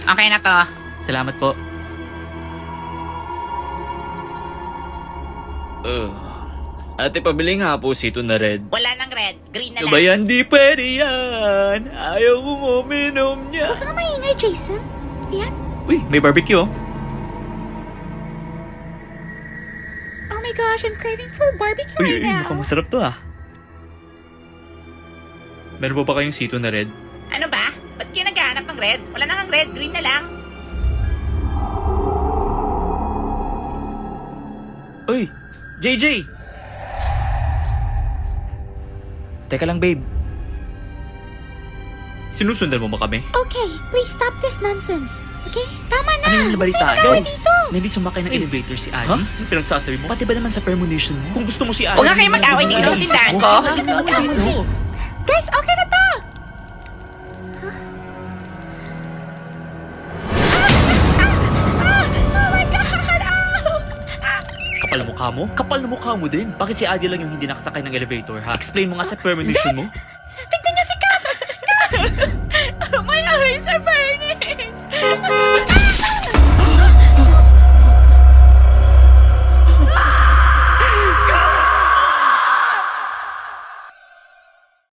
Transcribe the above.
Okay na to. Salamat po. Ate, pabili nga po sito na red. Wala nang red. Green na Ano lang. ba yan? Di pwede yan. Ayaw ko uminom niya. Huwag ka maingay, Jason. Yan. Uy, may barbecue oh. Oh my gosh, I'm craving for barbecue Uy, right now. mukhang masarap to ah. Meron po ba kayong sito na red? Ano ba? Ba't kayo naghahanap ng red? Wala nang red. Green na lang. Uy, JJ! Teka lang, babe. Sinusundan mo ba kami? Okay, please stop this nonsense. Okay? Tama na. Ano yung nabalitaan? Ano Guys, dito? na hindi sumakay ng elevator si Ali? Ha? Ano pinagsasabi mo? Pati ba naman sa premonition mo? Kung gusto mo si Ali... Huwag nga kayo mag-away dito sa tindahan ko. Huwag ka mag-away. Guys, okay na to. Oh my God! Kapal na mukha mo? Kapal na mukha mo din. Bakit si Adi lang yung hindi nakasakay ng elevator, ha? Explain mo nga sa premonition mo.